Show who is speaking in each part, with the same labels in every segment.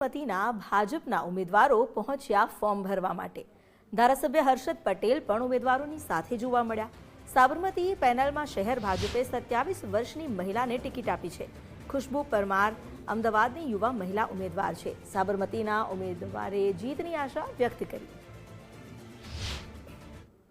Speaker 1: સાબરમતીના ભાજપના ઉમેદવારો પહોંચ્યા ફોર્મ ભરવા માટે। ધારાસભ્ય હર્ષદ પટેલ પણ ઉમેદવારોની સાથે જોવા મળ્યા। સાબરમતી પેનલમાં શહેર ભાજપે 27 વર્ષની મહિલાને ટિકિટ આપી છે। ખુશ્બુ પરમાર અમદાવાદની યુવા મહિલા ઉમેદવાર છે। સાબરમતીના ઉમેદવારે જીતની આશા વ્યક્ત કરી।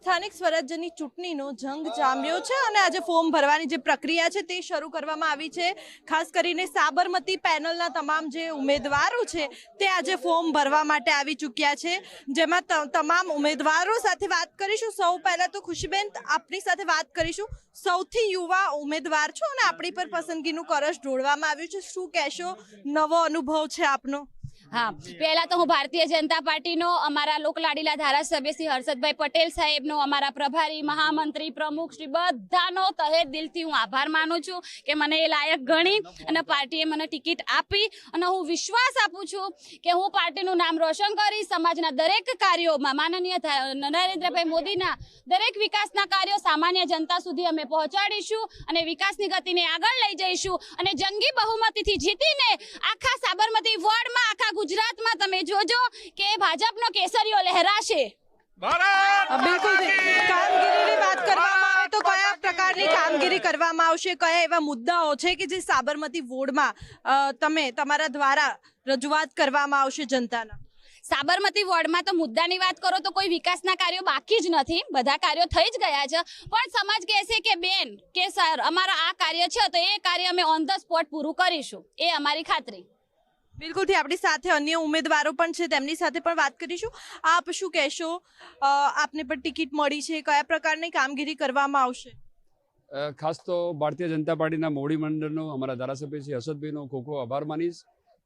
Speaker 2: સ્થાનિક સ્વરાજ્યની ચૂંટણીનો જંગ જામ્યો છે અને આજે ફોર્મ ભરવાની જે પ્રક્રિયા છે તે શરૂ કરવામાં આવી છે। ખાસ કરીને સાબરમતી પેનલના તમામ જે ઉમેદવારો છે તે આજે ફોર્મ ભરવા માટે આવી ચૂક્યા છે, જેમાં તમામ ઉમેદવારો સાથે વાત કરીશું। સૌ પહેલા તો ખુશીબેન, આપની સાથે વાત કરીશું। સૌથી યુવા ઉમેદવાર છો અને આપણી પર પસંદગીનું કળશ ઢોળવામાં આવ્યું છે, શું કહેશો? નવો અનુભવ છે આપનો?
Speaker 3: हाँ, पहला तो हूँ भारतीय जनता पार्टी नो अमरा लोकलाडीला धारासभ्य श्री हर्षदभाई पटेल साहेब नो अमरा प्रभारी महामंत्री प्रमुख श्री बधानो तहे दिलथी हूँ आभार मानु छूं के मने ए लायक गणी अने पार्टीए मने टिकिट आपी अने हूँ विश्वास आपू छूं के हूँ पार्टीनुं नाम रोशन करी समाजना दरेक कार्योमां माननीय नरेन्द्रभाई मोदीना दरेक विकासना कार्यो सामान्य जनता सुधी अमे पहोंचाडीशुं अने विकासनी गतिने आगळ लई जईशुं अने जंगी बहुमतीथी जीतीने आखा साबरमती वोर्डमां आखा गुजरात में तमे जोजो के भाजपनो केसरियो लहराशे।
Speaker 2: बिल्कुल कामगीरीनी बात करवामां आवे तो कया प्रकारनी कामगीरी करवामां आवशे, कया एवा मुद्दाओ छे के जे साबरमती वोर्डमां तमे तमारा द्वारा रजूआत करवामां आवशे जनताना?
Speaker 3: साबरमती वोर्ड में तो मुद्दा की बात करो तो कोई विकासना कार्यों बाकी ज नहीं, बधा कार्यों थई ज गया छे, पण समाज कहे के बेन के सर अमारा आ कार्य छे तो ए कार्य अमे ऑन ध स्पॉट पूरुं करीशुं, ए अमारी खातरी।
Speaker 2: बिल्कुल थी आपणी साथे अन्य उम्मीदवारों पण छे, तेमनी साथे पण वात करीशुं। आप शुं कहेशो? आपने पण टिकिट मळी छे, कया प्रकारनी कामगीरी करवामां आवशे?
Speaker 4: खास तो भारतीय जनता पार्टीना मोवडी मंडळनो अमरा धारासभ्य श्री हर्षदभाईनो खूब खूब आभार मानीश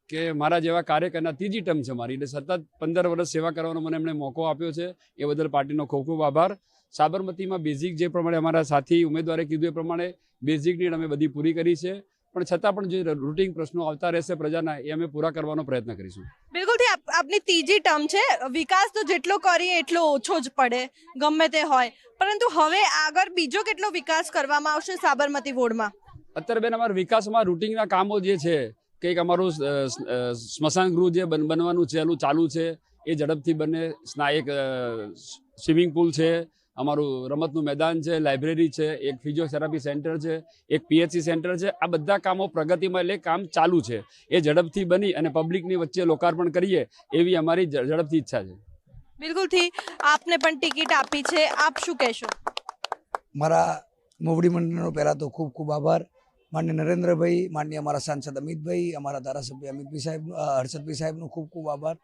Speaker 4: के मारा जेवा कार्यकर्ता तीजी टर्म छे मारी, એટલે સતત 15 વર્ષ સેવા કરવાનો મને એમણે મોકો આપ્યો છે, એ બદલ પાર્ટીનો ખૂબ ખૂબ આભાર। સાબરમતીમાં બેઝિક જે પ્રમાણે અમારા સાથી ઉમેદવારે કીધું એ પ્રમાણે બેઝિક નીડ અમે બધી પૂરી કરી છે, પણ છતાં પણ જે રૂટીન પ્રશ્નો આવતા રહેશે પ્રજાના એ અમે પૂરા કરવાનો પ્રયત્ન કરીશું।
Speaker 2: બિલકુલ થી આપની ત્રીજી ટર્મ છે, વિકાસ તો જેટલો કરીએ એટલો ઓછો જ પડે ગમે તે હોય, પરંતુ હવે આગળ બીજો કેટલો વિકાસ કરવામાં આવશે સાબરમતી વોર્ડમાં?
Speaker 4: અત્યારે બેન અમારા વિકાસમાં રૂટીનના કામો જે છે કંઈક અમારું સ્મશાન ગૃહ જે બનવાનું છે એનું ચાલુ છે, એ ઝડપથી બને। એક સ્વિમિંગ પુલ છે, અમારું રમતનું મેદાન છે, લાઇબ્રેરી છે, એક ફિઝિયોથેરાપી સેન્ટર છે, એક પીએચસી સેન્ટર છે, આ બધા કામો પ્રગતિમાં એટલે કામ ચાલુ છે, એ ઝડપથી બની અને પબ્લિકની વચ્ચે લોકાર્પણ કરીએ એવી અમારી ઝડપથી ઈચ્છા છે।
Speaker 2: બિલકુલથી આપને પણ ટિકિટ આપી છે, આપ શું કહેશો?
Speaker 5: મારા મોવડી મંડળનો પહેલા તો ખૂબ ખૂબ આભાર। माननीय नरेन्द्रभाई, माननीय अमरा सांसद अमितभाई, अमरा धारासभ्य अमितभाई साहेब, हर्षदभाई साहेबनो खूब खूब आभार।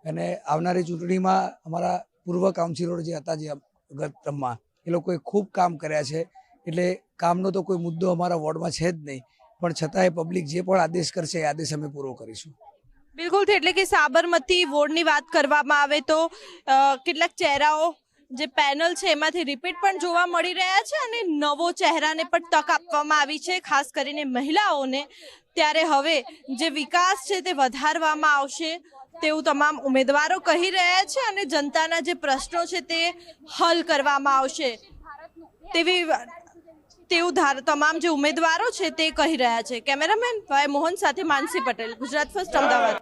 Speaker 5: अने आवनारी चूंटणीमां अमरा पूर्व काउंसिलर जे हता जे गत टर्ममां ए लोकोए खूब काम कर्या छे, एटले कामनो तो कोई मुद्दो अमरा वोर्डमां छे ज नहीं, पण छतांय पब्लिक जे पण आदेश करशे ए आदेश अमे पूरो करीशुं।
Speaker 2: बिल्कुल थी, एटले के साबरमती वोर्डनी वात करवामां आवे तो કેટલાક ચહેરાઓ જે પેનલ છે એમાંથી રિપીટ પણ જોવા મળી રહ્યા છે અને નવો ચહેરાને પણ તક આપવામાં આવી છે, ખાસ કરીને મહિલાઓને। ત્યારે હવે જે વિકાસ છે તે વધારવામાં આવશે તેવું તમામ ઉમેદવારો કહી રહ્યા છે અને જનતાના જે પ્રશ્નો છે તે હલ કરવામાં આવશે તેવું તમામ જે ઉમેદવારો છે તે કહી રહ્યા છે। કેમેરામેન ભાઈ મોહન સાથે માનસી પટેલ, ગુજરાત ફર્સ્ટ, અમદાવાદ।